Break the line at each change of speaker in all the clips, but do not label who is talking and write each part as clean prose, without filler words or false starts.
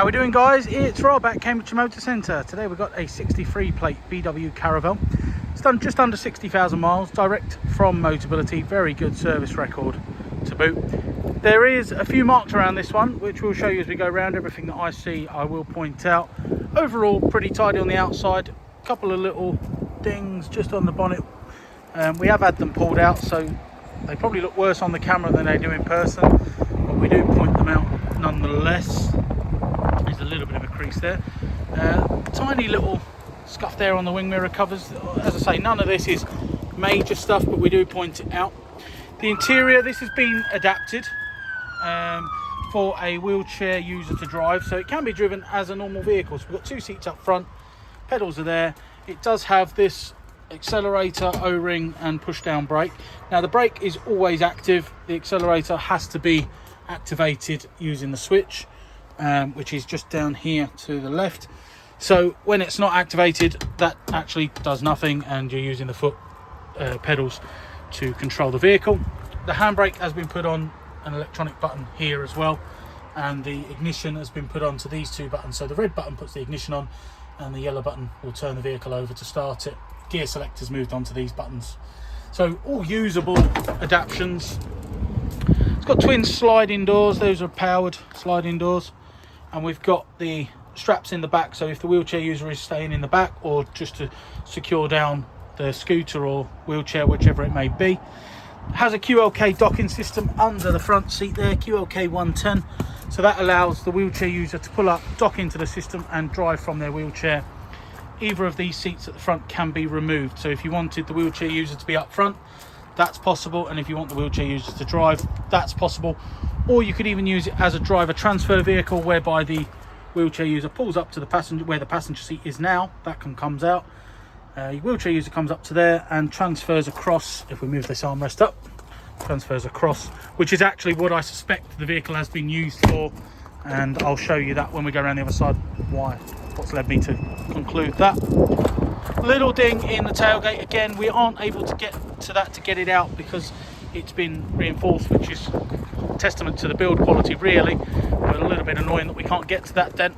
How we doing, guys? It's Rob at Cambridge Motor Centre. Today we've got a 63 plate VW Caravelle. It's done just under 60,000 miles, direct from Motability. Very good service record to boot. There is a few marks around this one, which we'll show you as we go around. Everything that I see, I will point out. Overall, pretty tidy on the outside. A couple of little dings just on the bonnet. We have had them pulled out, so they probably look worse on the camera than they do in person, but we do point them out nonetheless. There's a little bit of a crease there. Tiny little scuff there on the wing mirror covers. As I say, none of this is major stuff, but we do point it out. The interior, this has been adapted for a wheelchair user to drive, so it can be driven as a normal vehicle. So we've got 2 seats up front, pedals are there. It does have this accelerator, O-ring and push down brake. Now the brake is always active. The accelerator has to be activated using the switch, which is just down here to the left. So when it's not activated, that actually does nothing, and you're using the foot pedals to control the vehicle. The handbrake has been put on an electronic button here as well, and the ignition has been put onto these 2 buttons. So the red button puts the ignition on, and the yellow button will turn the vehicle over to start it. Gear selector's moved onto these buttons. So all usable adaptions. It's got twin sliding doors. Those are powered sliding doors, and we've got the straps in the back, so if the wheelchair user is staying in the back, or just to secure down the scooter or wheelchair, whichever it may be. It has a QLK docking system under the front seat there, QLK 110, so that allows the wheelchair user to pull up, dock into the system and drive from their wheelchair. Either of these seats at the front can be removed, so if you wanted the wheelchair user to be up front, that's possible, and if you want the wheelchair user to drive, that's possible. Or you could even use it as a driver transfer vehicle, whereby the wheelchair user pulls up to the passenger, where the passenger seat is now, that comes out. Your wheelchair user comes up to there and transfers across. If we move this armrest up, transfers across, which is actually what I suspect the vehicle has been used for, and I'll show you that when we go around the other side, what's led me to conclude that. Little ding in the tailgate. Again, we aren't able to get to that to get it out because it's been reinforced, which is testament to the build quality really, but a little bit annoying that we can't get to that dent.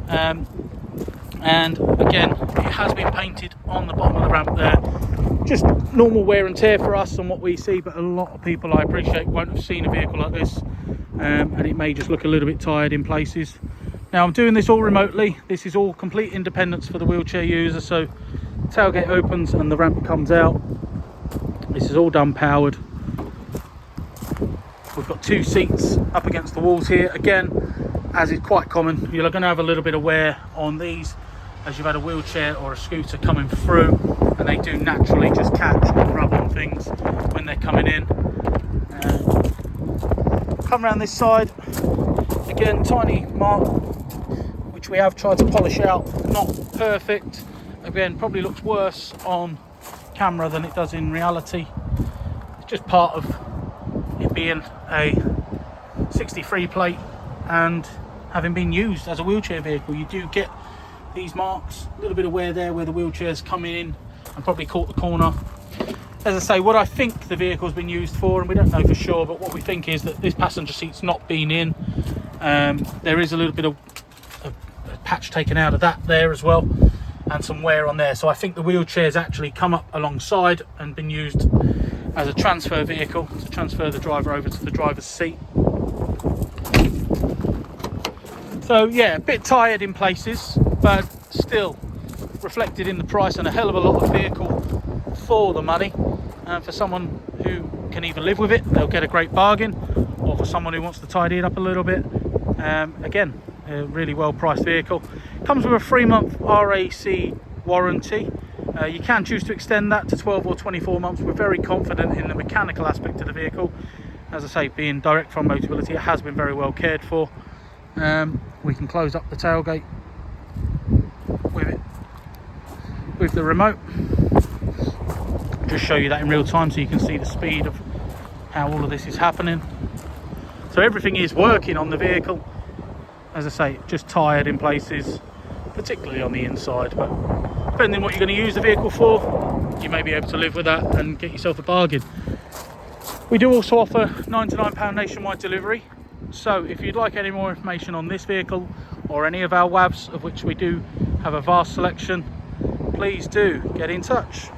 And again, it has been painted on the bottom of the ramp there. Just normal wear and tear for us and what we see, but a lot of people, I appreciate, won't have seen a vehicle like this, and it may just look a little bit tired in places. Now I'm doing this all remotely. This is all complete independence for the wheelchair user, so tailgate opens and the ramp comes out. This is all done powered. We've got 2 seats up against the walls here. Again, as is quite common, you're going to have a little bit of wear on these as you've had a wheelchair or a scooter coming through, and they do naturally just catch and rub on things when they're coming in. Come around this side, again, tiny mark, which we have tried to polish out. Not perfect. Again, probably looks worse on camera than it does in reality. It's just part of it being a 63 plate and having been used as a wheelchair vehicle. You do get these marks, a little bit of wear there where the wheelchair's coming in and probably caught the corner. As I say, what I think the vehicle's been used for, and we don't know for sure, but what we think is that this passenger seat's not been in. There is a little bit of a patch taken out of that there as well, and some wear on there. So I think the wheelchair's actually come up alongside and been used as a transfer vehicle to transfer the driver over to the driver's seat. So yeah, a bit tired in places, but still reflected in the price, and a hell of a lot of vehicle for the money. And for someone who can either live with it, they'll get a great bargain, or for someone who wants to tidy it up a little bit, again, a really well priced vehicle. Comes with a 3-month RAC warranty. You can choose to extend that to 12 or 24 months. We're very confident in the mechanical aspect of the vehicle. As I say, being direct from Motability, it has been very well cared for. We can close up the tailgate with the remote. Just show you that in real time so you can see the speed of how all of this is happening. So everything is working on the vehicle. As I say, just tired in places, particularly on the inside, but depending on what you're going to use the vehicle for, you may be able to live with that and get yourself a bargain. We do also offer £99 nationwide delivery. So if you'd like any more information on this vehicle or any of our WAVs, of which we do have a vast selection, please do get in touch.